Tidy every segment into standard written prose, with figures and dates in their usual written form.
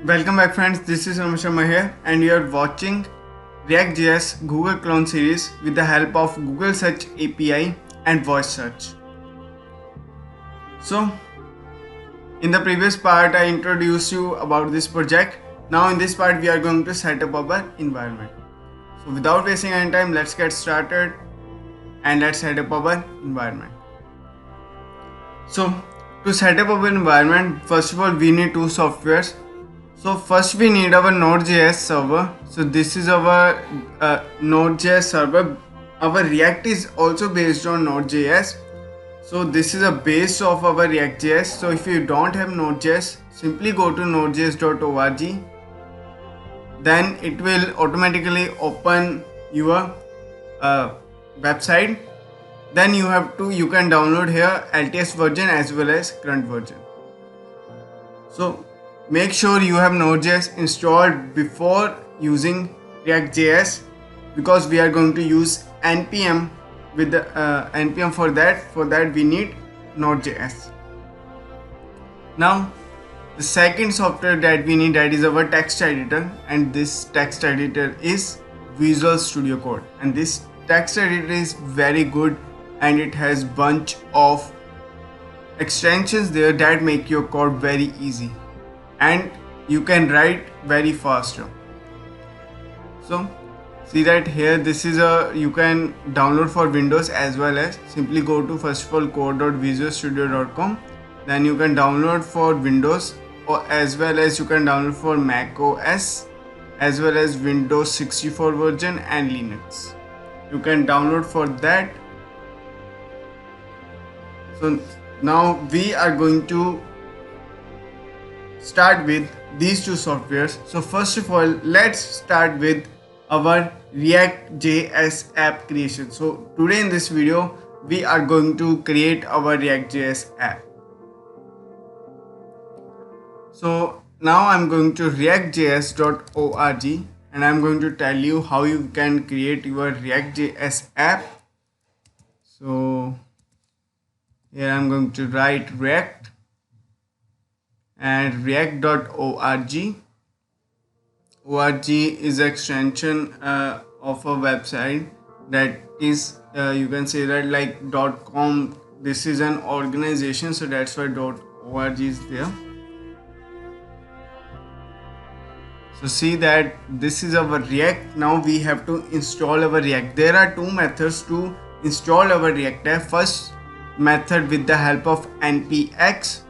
Welcome back friends, this is Ramesh Sharma here and you are watching React.js Google Clone series with the help of Google Search API and voice search. So, in the previous part I introduced you about this project. Now in this part we are going to set up our environment. So without wasting any time, let's get started and let's set up our environment. So to set up our environment, first of all we need two softwares. So first we need our Node.js server. So this is our Node.js server. Our React is also based on Node.js. So this is a base of our React.js. So if you don't have Node.js, simply go to nodejs.org. Then it will automatically open your website. Then you can download here LTS version as well as current version. So make sure you have Node.js installed before using React.js because we are going to use npm with the npm for that. For that we need Node.js. Now the second software that we need, that is our text editor, and this text editor is Visual Studio Code, and this text editor is very good and it has bunch of extensions there that make your code very easy and you can write very faster. So see that here, this is you can download for Windows as well as simply go to first of all code.visualstudio.com. then you can download for Windows or as well as you can download for Mac OS as well as Windows 64 version and Linux. You can download for that. So now we are going to start with these two softwares. So first of all, let's start with our React.js app creation. So today in this video we are going to create our React.js app. So now I'm going to reactjs.org and I'm going to tell you how you can create your React.js app. So here I'm going to write React and react.org. org is extension of a website that is you can say that like .com. This is an organization, so that's why .org is there. So see that this is our React. Now we have to install our React. There are two methods to install our React app. First method with the help of npx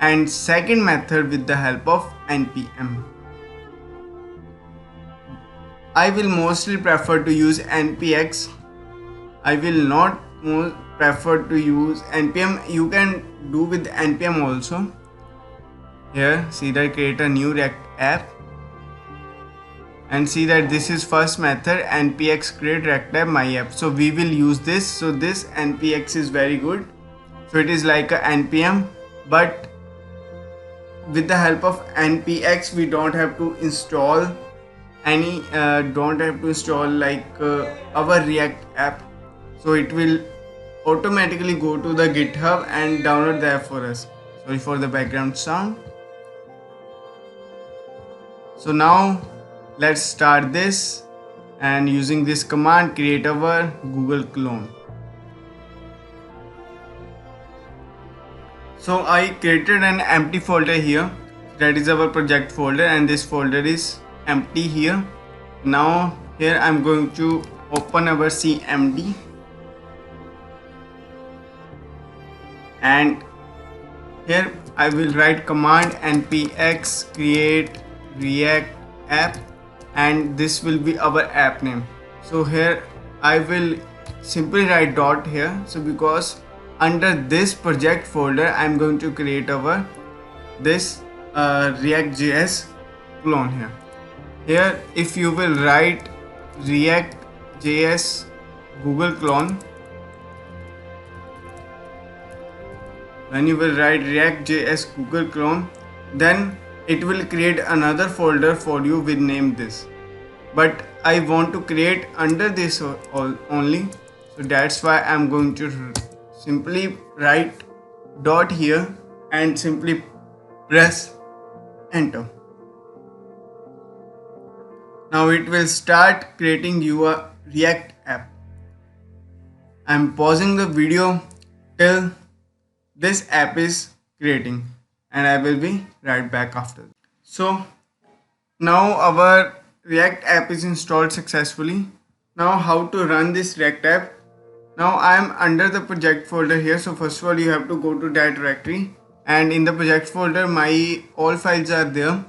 and second method with the help of npm. I will mostly prefer to use npx. I will not prefer to use npm. You can do with npm also. Here see that create a new React app and see that this is first method npx create React app my app. So we will use this. So this npx is very good. So it is like a npm, but with the help of npx we don't have to install any like our React app. So it will automatically go to the GitHub and download the app for us. Sorry for the background sound. So now let's start this, and using this command create our Google clone. So I created an empty folder here, that is our project folder, and this folder is empty here. Now here I'm going to open our CMD and here I will write command npx create React app and this will be our app name. So here I will simply write dot here. So because under this project folder I'm going to create our this React.js clone here. Here if you will write React.js Google clone, when you will write React.js Google clone, then it will create another folder for you with name this, but I want to create under this only. So that's why I'm going to simply write dot here and simply press enter. Now it will start creating your React app. I'm pausing the video till this app is creating and I will be right back after. So now our React app is installed successfully. Now how to run this React app? Now I am under the project folder here. So first of all you have to go to that directory, and in the project folder my all files are there.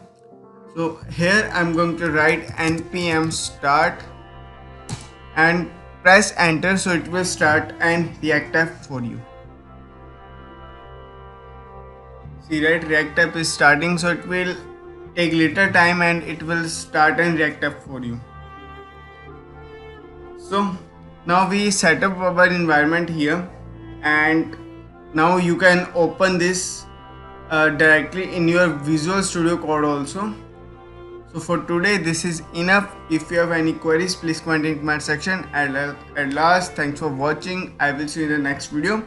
So here I'm going to write npm start and press enter, so it will start an React app for you. See, right, React app is starting, so it will take little time and it will start an React app for you. So now we set up our environment here, and now you can open this directly in your Visual Studio Code also. So for today this is enough. If you have any queries, please comment in the comment section. At last, thanks for watching. I will see you in the next video,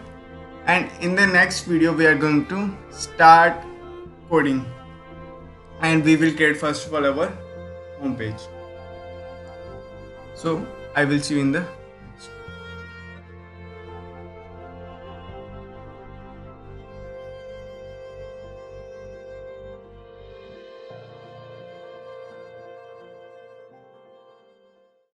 and in the next video we are going to start coding, and we will create first of all our home page. So I will see you in the